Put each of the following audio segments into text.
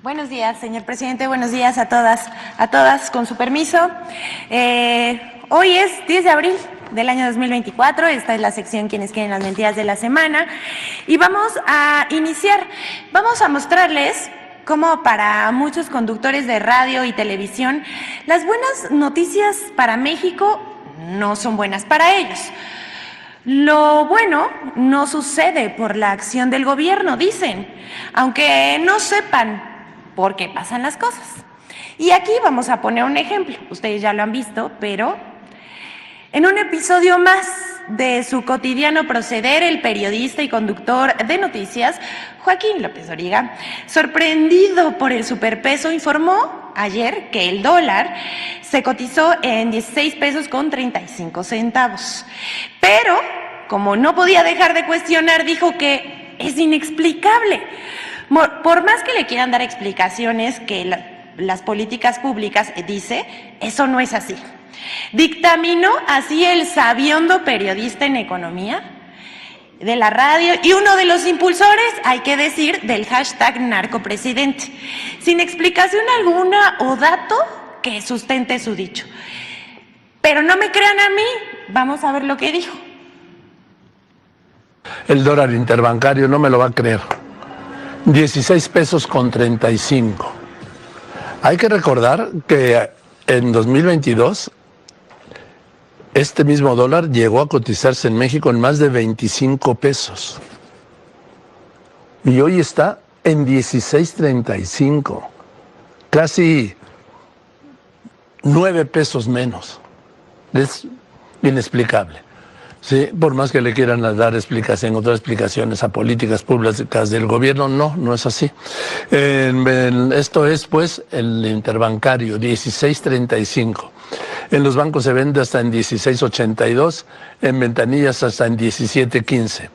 Buenos días, señor presidente. Buenos días a todas, con su permiso. Hoy es 10 de abril del año 2024. Esta es la sección Quienes quieren las mentiras de la semana. Y vamos a iniciar. Vamos a mostrarles cómo para muchos conductores de radio y televisión, las buenas noticias para México no son buenas para ellos. Lo bueno no sucede por la acción del gobierno, dicen, aunque no sepan por qué pasan las cosas. Y aquí vamos a poner un ejemplo. Ustedes ya lo han visto, pero en un episodio más de su cotidiano proceder, el periodista y conductor de noticias, Joaquín López Dóriga, sorprendido por el superpeso, informó ayer que el dólar se cotizó en 16 pesos con 35 centavos. Pero, como no podía dejar de cuestionar, dijo que es inexplicable. Por más que le quieran dar explicaciones que las políticas públicas, dice, eso no es así. Dictaminó así el sabiondo periodista en economía de la radio y uno de los impulsores, hay que decir, del hashtag narcopresidente, sin explicación alguna o dato que sustente su dicho. Pero no me crean a mí, vamos a ver lo que dijo. El dólar interbancario no me lo va a creer. 16 pesos con 35. Hay que recordar que en 2022 este mismo dólar llegó a cotizarse en México en más de 25 pesos. Y hoy está en 16.35. Casi 9 pesos menos. Es inexplicable. Sí, por más que le quieran dar otras explicaciones a políticas públicas del gobierno, no es así. Esto es, pues, el interbancario, 16.35. En los bancos se vende hasta en 16.82, en ventanillas hasta en 17.15.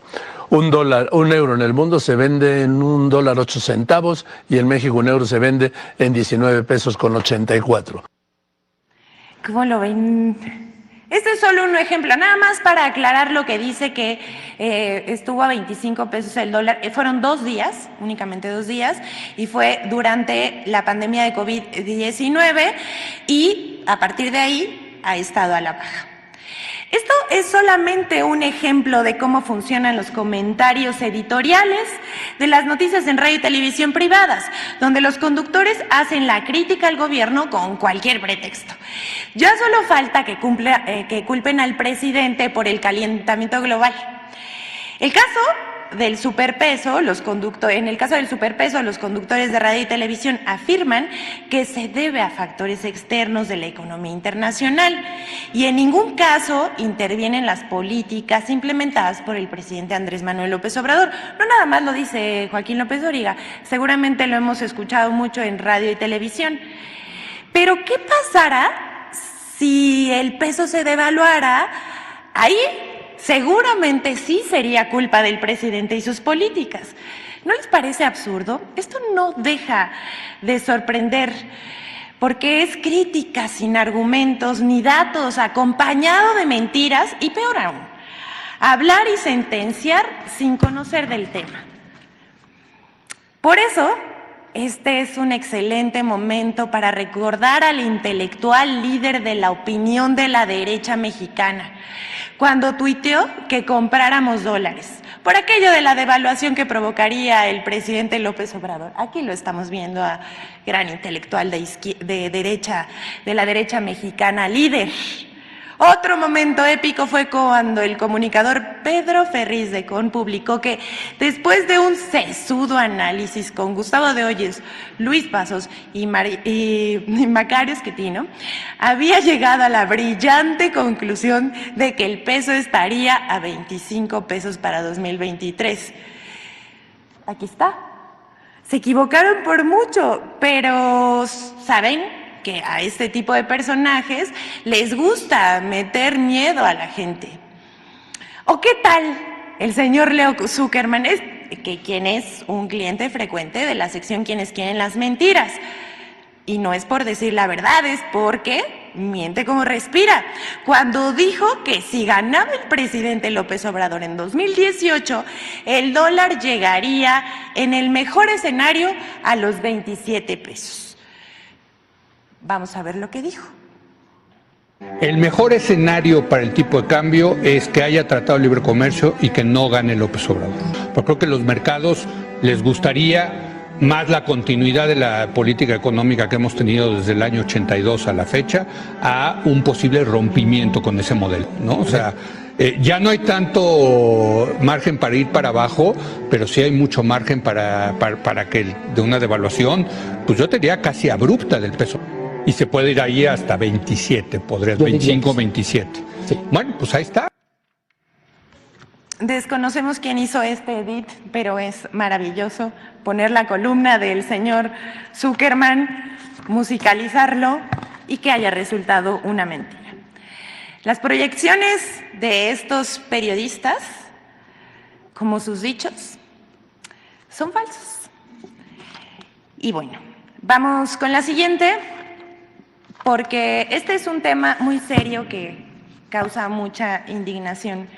Un euro en el mundo se vende en $1.08 y en México un euro se vende en 19 pesos con 84. ¿Cómo lo ven? Este es solo un ejemplo, nada más para aclarar lo que dice que estuvo a 25 pesos el dólar. Fueron 2 días, únicamente 2 días, y fue durante la pandemia de COVID-19 y a partir de ahí ha estado a la baja. Esto es solamente un ejemplo de cómo funcionan los comentarios editoriales de las noticias en radio y televisión privadas, donde los conductores hacen la crítica al gobierno con cualquier pretexto. Ya solo falta que culpen al presidente por el calentamiento global. El caso del superpeso, en el caso del superpeso, los conductores de radio y televisión afirman que se debe a factores externos de la economía internacional y en ningún caso intervienen las políticas implementadas por el presidente Andrés Manuel López Obrador. No nada más lo dice Joaquín López Dóriga, seguramente lo hemos escuchado mucho en radio y televisión. Pero ¿qué pasará si el peso se devaluara? Ahí seguramente sí sería culpa del presidente y sus políticas. ¿No les parece absurdo? Esto no deja de sorprender, porque es crítica sin argumentos ni datos, acompañado de mentiras y peor aún, hablar y sentenciar sin conocer del tema. Por eso, este es un excelente momento para recordar al intelectual líder de la opinión de la derecha mexicana, cuando tuiteó que compráramos dólares, por aquello de la devaluación que provocaría el presidente López Obrador. Aquí lo estamos viendo a gran intelectual de la derecha mexicana, líder. Otro momento épico fue cuando el comunicador Pedro Ferriz de Con publicó que después de un sesudo análisis con Gustavo de Hoyos, Luis Pasos y Macario Schettino, había llegado a la brillante conclusión de que el peso estaría a 25 pesos para 2023. Aquí está. Se equivocaron por mucho, pero ¿saben que a este tipo de personajes les gusta meter miedo a la gente? ¿O qué tal el señor Leo Zuckerman, quien es un cliente frecuente de la sección Quienes quieren las mentiras? Y no es por decir la verdad, es porque miente como respira, cuando dijo que si ganaba el presidente López Obrador en 2018, el dólar llegaría en el mejor escenario a los 27 pesos. Vamos a ver lo que dijo. El mejor escenario para el tipo de cambio es que haya tratado de libre comercio y que no gane López Obrador. Porque creo que a los mercados les gustaría más la continuidad de la política económica que hemos tenido desde el año 82 a la fecha, a un posible rompimiento con ese modelo, ¿no? O sea, ya no hay tanto margen para ir para abajo, pero sí hay mucho margen para que de una devaluación, pues yo te diría casi abrupta del peso. Y se puede ir ahí hasta 27, podrías, 25, 27. Sí. Bueno, pues ahí está. Desconocemos quién hizo este edit, pero es maravilloso poner la columna del señor Zuckerman, musicalizarlo y que haya resultado una mentira. Las proyecciones de estos periodistas, como sus dichos, son falsos. Y bueno, vamos con la siguiente, porque este es un tema muy serio que causa mucha indignación.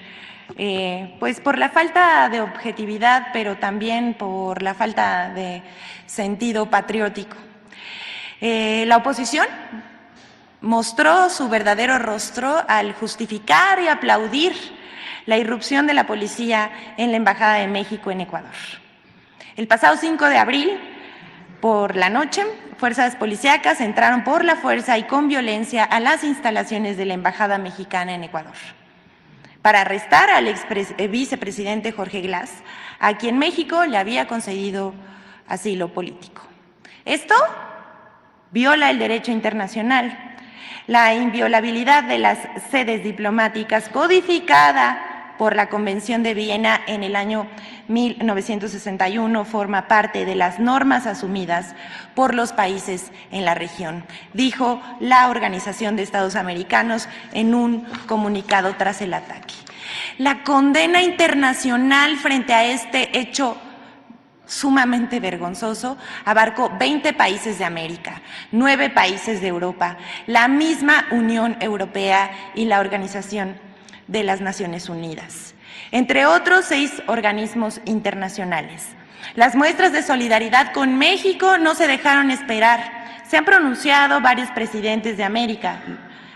Pues por la falta de objetividad, pero también por la falta de sentido patriótico. La oposición mostró su verdadero rostro al justificar y aplaudir la irrupción de la policía en la Embajada de México en Ecuador. El pasado 5 de abril, por la noche, fuerzas policíacas entraron por la fuerza y con violencia a las instalaciones de la Embajada Mexicana en Ecuador para arrestar al vicepresidente Jorge Glass, a quien México le había concedido asilo político. Esto viola el derecho internacional, la inviolabilidad de las sedes diplomáticas codificada por la Convención de Viena en el año 1961 forma parte de las normas asumidas por los países en la región, dijo la Organización de Estados Americanos en un comunicado tras el ataque. La condena internacional frente a este hecho sumamente vergonzoso abarcó 20 países de América, 9 países de Europa, la misma Unión Europea y la Organización de las Naciones Unidas, entre otros 6 organismos internacionales. Las muestras de solidaridad con México no se dejaron esperar. Se han pronunciado varios presidentes de América.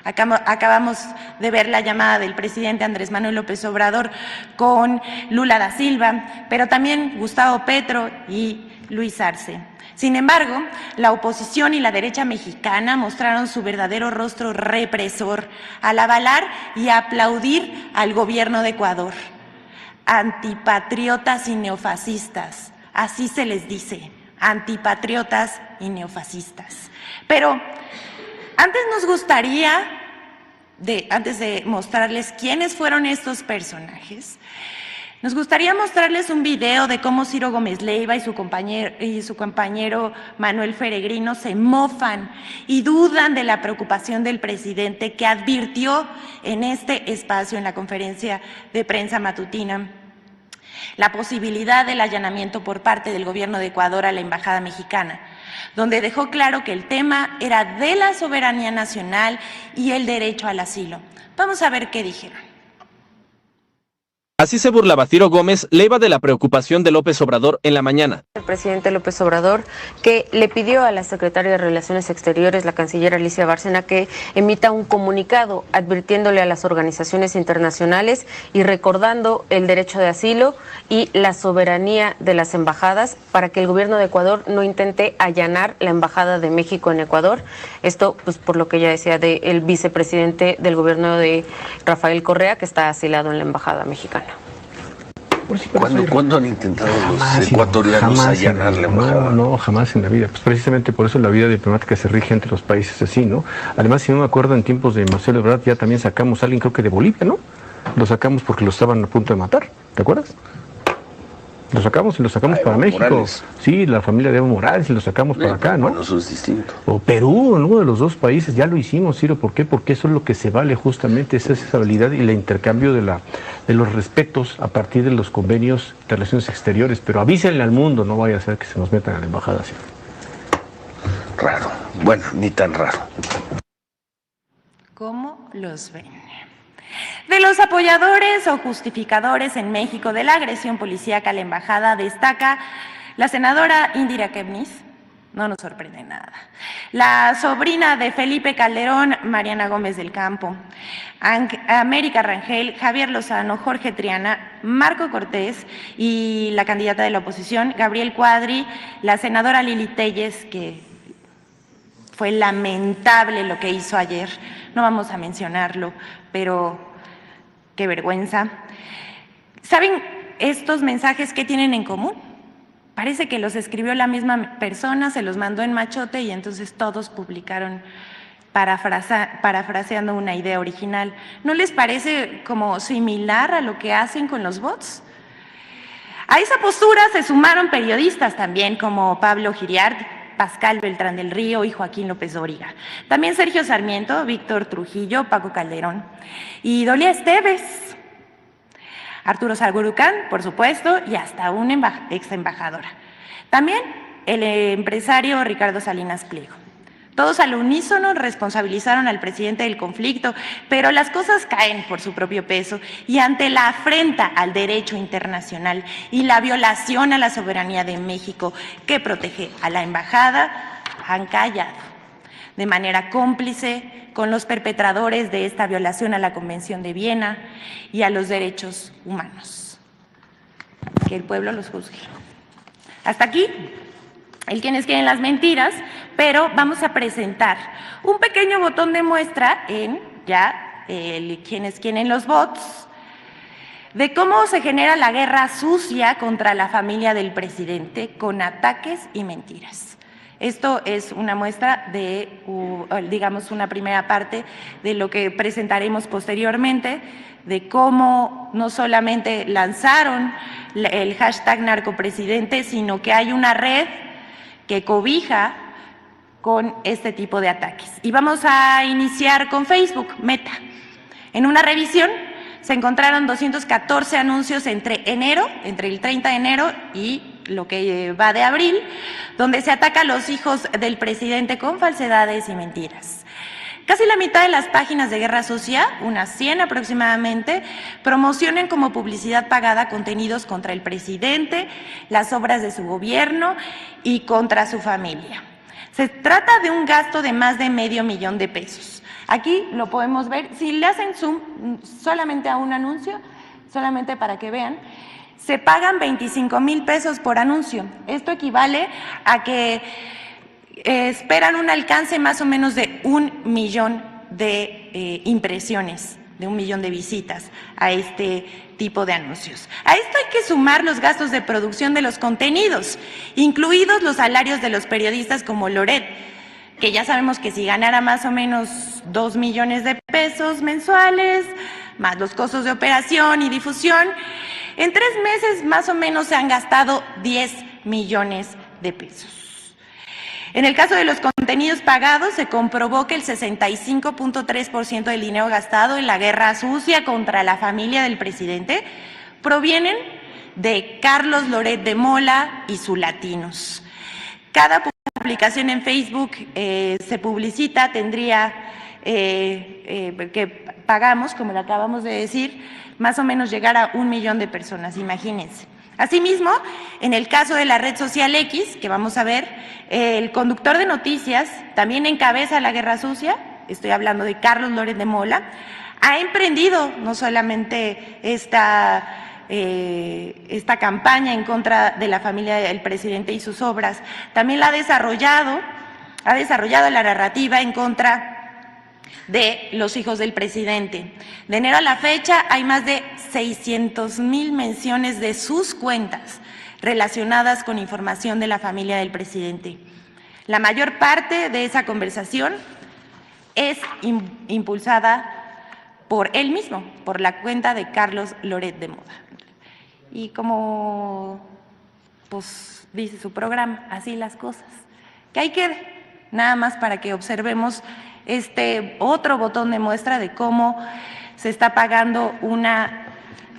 Acabamos de ver la llamada del presidente Andrés Manuel López Obrador con Lula da Silva, pero también Gustavo Petro y Luis Arce. Sin embargo, la oposición y la derecha mexicana mostraron su verdadero rostro represor al avalar y aplaudir al gobierno de Ecuador. Antipatriotas y neofascistas, así se les dice, antipatriotas y neofascistas. Pero antes nos gustaría, antes de mostrarles quiénes fueron estos personajes, nos gustaría mostrarles un video de cómo Ciro Gómez Leiva y su compañero Manuel Peregrino se mofan y dudan de la preocupación del presidente, que advirtió en este espacio, en la conferencia de prensa matutina, la posibilidad del allanamiento por parte del gobierno de Ecuador a la Embajada Mexicana, donde dejó claro que el tema era de la soberanía nacional y el derecho al asilo. Vamos a ver qué dijeron. Así se burlaba Ciro Gómez Leiva de la preocupación de López Obrador en la mañana. El presidente López Obrador, que le pidió a la secretaria de Relaciones Exteriores, la canciller Alicia Bárcena, que emita un comunicado advirtiéndole a las organizaciones internacionales y recordando el derecho de asilo y la soberanía de las embajadas para que el gobierno de Ecuador no intente allanar la Embajada de México en Ecuador. Esto, pues, por lo que ella decía del vicepresidente del gobierno de Rafael Correa, que está asilado en la Embajada Mexicana. ¿Cuándo han intentado los ecuatorianos allanar la embajada? No, jamás en la vida. Pues precisamente por eso la vida diplomática se rige entre los países así, ¿no? Además, si no me acuerdo, en tiempos de Marcelo Ebrard ya también sacamos a alguien, creo que de Bolivia, ¿no? Lo sacamos porque lo estaban a punto de matar, ¿te acuerdas? Lo sacamos y lo sacamos para México. Morales. Sí, la familia de Evo Morales y lo sacamos para acá, ¿no? Bueno, eso es distinto. O Perú, uno de los dos países, ya lo hicimos, Ciro. ¿Por qué? Porque eso es lo que se vale justamente, esa habilidad y el intercambio de los respetos a partir de los convenios de relaciones exteriores. Pero avísenle al mundo, no vaya a ser que se nos metan a la embajada, Ciro. Raro. Bueno, ni tan raro. no los ven. De los apoyadores o justificadores en México de la agresión policíaca a la embajada destaca la senadora Indira Kebnis, no nos sorprende nada, la sobrina de Felipe Calderón, Mariana Gómez del Campo, América Rangel, Javier Lozano, Jorge Triana, Marco Cortés y la candidata de la oposición, Gabriel Cuadri, la senadora Lili Telles, que fue lamentable lo que hizo ayer, no vamos a mencionarlo, pero qué vergüenza. ¿Saben estos mensajes qué tienen en común? Parece que los escribió la misma persona, se los mandó en machote y entonces todos publicaron parafraseando una idea original. ¿No les parece como similar a lo que hacen con los bots? A esa postura se sumaron periodistas también como Pablo Giriart, Pascal Beltrán del Río y Joaquín López Dóriga. También Sergio Sarmiento, Víctor Trujillo, Paco Calderón y Dolia Esteves, Arturo Sagurucán, por supuesto, y hasta una ex embajadora. También el empresario Ricardo Salinas Pliego. Todos al unísono responsabilizaron al presidente del conflicto, pero las cosas caen por su propio peso y ante la afrenta al derecho internacional y la violación a la soberanía de México que protege a la embajada, han callado de manera cómplice con los perpetradores de esta violación a la Convención de Viena y a los derechos humanos. Que el pueblo los juzgue. Hasta aquí el quienes quieren las mentiras, pero vamos a presentar un pequeño botón de muestra en ya el quienes quieren los bots, de cómo se genera la guerra sucia contra la familia del presidente con ataques y mentiras. Esto es una muestra de, digamos, una primera parte de lo que presentaremos posteriormente, de cómo no solamente lanzaron el hashtag narcopresidente, sino que hay una red que cobija con este tipo de ataques. Y vamos a iniciar con Facebook, Meta. En una revisión se encontraron 214 anuncios entre el 30 de enero y lo que va de abril, donde se ataca a los hijos del presidente con falsedades y mentiras. Casi la mitad de las páginas de Guerra Sucia, unas 100 aproximadamente, promocionan como publicidad pagada contenidos contra el presidente, las obras de su gobierno y contra su familia. Se trata de un gasto de más de $500,000 de pesos. Aquí lo podemos ver, si le hacen zoom solamente a un anuncio, solamente para que vean, se pagan 25,000 pesos por anuncio. Esto equivale a que esperan un alcance más o menos de 1,000,000 de impresiones, de 1,000,000 de visitas a este tipo de anuncios. A esto hay que sumar los gastos de producción de los contenidos, incluidos los salarios de los periodistas como Loret, que ya sabemos que si ganara más o menos 2 millones de pesos mensuales, más los costos de operación y difusión, en 3 meses más o menos se han gastado 10 millones de pesos. En el caso de los contenidos pagados, se comprobó que el 65.3% del dinero gastado en la guerra sucia contra la familia del presidente provienen de Carlos Loret de Mola y sus latinos. Cada publicación en Facebook se publicita, tendría que pagamos, como le acabamos de decir, más o menos llegar a 1,000,000 de personas, imagínense. Asimismo, en el caso de la red social X, que vamos a ver, el conductor de noticias también encabeza la guerra sucia, estoy hablando de Carlos Loret de Mola, ha emprendido no solamente esta campaña en contra de la familia del presidente y sus obras, también la ha desarrollado la narrativa en contra de los hijos del presidente. De enero a la fecha hay más de 600,000 menciones de sus cuentas relacionadas con información de la familia del presidente. La mayor parte de esa conversación es impulsada por él mismo, por la cuenta de Carlos Loret de Mola. Y como pues dice su programa, así las cosas. Que ahí quede, nada más para que observemos este otro botón de muestra de cómo se está pagando una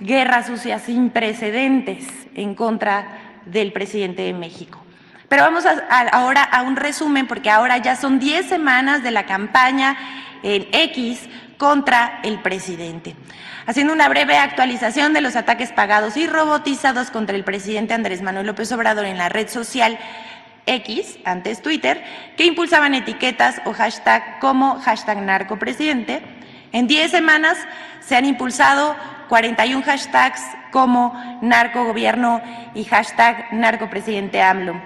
guerra sucia sin precedentes en contra del presidente de México. Pero vamos ahora a un resumen, porque ahora ya son 10 semanas de la campaña en X contra el presidente. Haciendo una breve actualización de los ataques pagados y robotizados contra el presidente Andrés Manuel López Obrador en la red social X, antes Twitter, que impulsaban etiquetas o hashtag como #narcopresidente. En 10 semanas se han impulsado 41 hashtags como narcogobierno y #narcopresidente AMLO.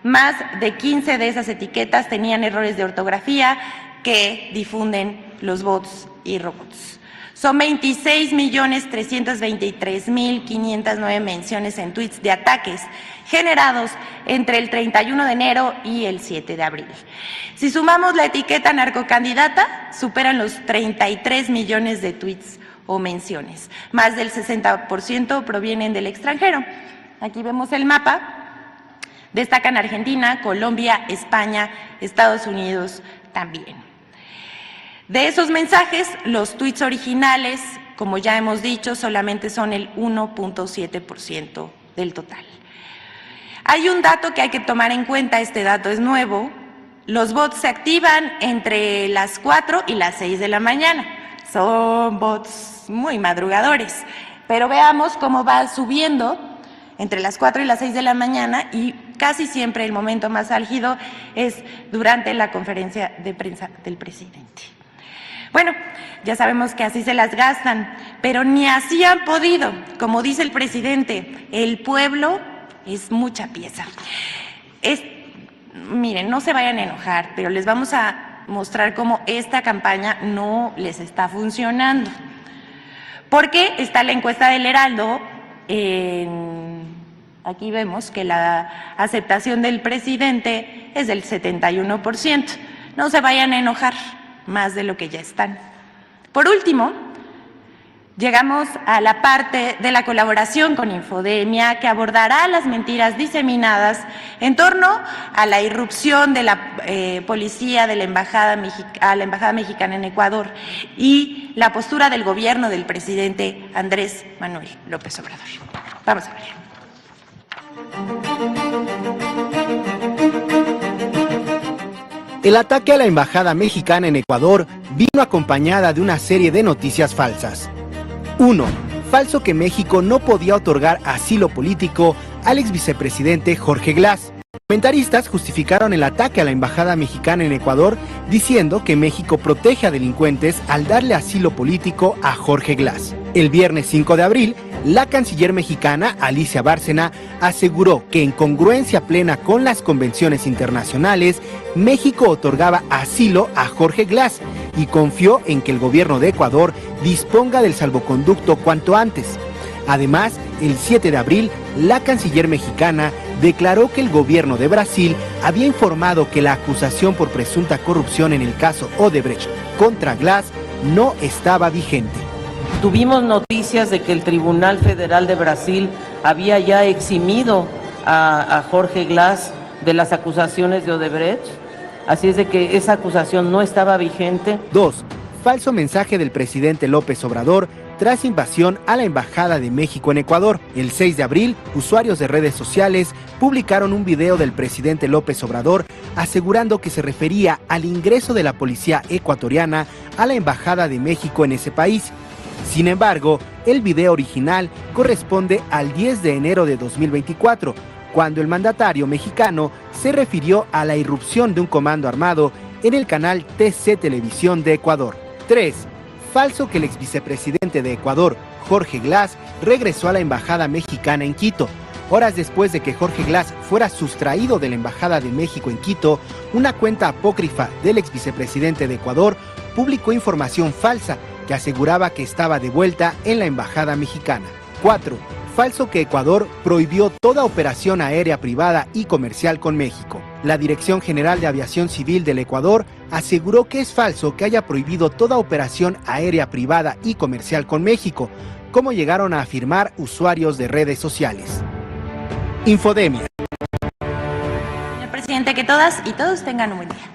Más de 15 de esas etiquetas tenían errores de ortografía que difunden los bots y robots. Son 26.323.509 menciones en tweets de ataques generados entre el 31 de enero y el 7 de abril. Si sumamos la etiqueta narcocandidata, superan los 33 millones de tweets o menciones. Más del 60% provienen del extranjero. Aquí vemos el mapa. Destacan Argentina, Colombia, España, Estados Unidos también. De esos mensajes, los tweets originales, como ya hemos dicho, solamente son el 1.7% del total. Hay un dato que hay que tomar en cuenta, este dato es nuevo. Los bots se activan entre las 4 y las 6 de la mañana. Son bots muy madrugadores, pero veamos cómo va subiendo entre las 4 y las 6 de la mañana y casi siempre el momento más álgido es durante la conferencia de prensa del presidente. Bueno, ya sabemos que así se las gastan, pero ni así han podido. Como dice el presidente, el pueblo es mucha pieza. Miren, no se vayan a enojar, pero les vamos a mostrar cómo esta campaña no les está funcionando. Porque está la encuesta del Heraldo, aquí vemos que la aceptación del presidente es del 71%. No se vayan a enojar más de lo que ya están. Por último, llegamos a la parte de la colaboración con Infodemia, que abordará las mentiras diseminadas en torno a la irrupción de la policía de la embajada mexicana en Ecuador y la postura del gobierno del presidente Andrés Manuel López Obrador. Vamos a ver. El ataque a la embajada mexicana en Ecuador vino acompañada de una serie de noticias falsas. 1. Falso que México no podía otorgar asilo político al ex vicepresidente Jorge Glass. Comentaristas justificaron el ataque a la embajada mexicana en Ecuador diciendo que México protege a delincuentes al darle asilo político a Jorge Glass. El viernes 5 de abril, la canciller mexicana Alicia Bárcena aseguró que en congruencia plena con las convenciones internacionales, México otorgaba asilo a Jorge Glass y confió en que el gobierno de Ecuador disponga del salvoconducto cuanto antes. Además, el 7 de abril, la canciller mexicana declaró que el gobierno de Brasil había informado que la acusación por presunta corrupción en el caso Odebrecht contra Glass no estaba vigente. Tuvimos noticias de que el Tribunal Federal de Brasil había ya eximido a Jorge Glass de las acusaciones de Odebrecht, así es de que esa acusación no estaba vigente. 2. Falso mensaje del presidente López Obrador tras invasión a la Embajada de México en Ecuador. El 6 de abril, usuarios de redes sociales publicaron un video del presidente López Obrador asegurando que se refería al ingreso de la policía ecuatoriana a la Embajada de México en ese país. Sin embargo, el video original corresponde al 10 de enero de 2024, cuando el mandatario mexicano se refirió a la irrupción de un comando armado en el canal TC Televisión de Ecuador. 3. Falso que el ex vicepresidente de Ecuador, Jorge Glass, regresó a la embajada mexicana en Quito. Horas después de que Jorge Glass fuera sustraído de la embajada de México en Quito, una cuenta apócrifa del ex vicepresidente de Ecuador publicó información falsa que aseguraba que estaba de vuelta en la embajada mexicana. 4. Falso que Ecuador prohibió toda operación aérea privada y comercial con México. La Dirección General de Aviación Civil del Ecuador aseguró que es falso que haya prohibido toda operación aérea privada y comercial con México, como llegaron a afirmar usuarios de redes sociales. Infodemia. Señor presidente, que todas y todos tengan un buen día.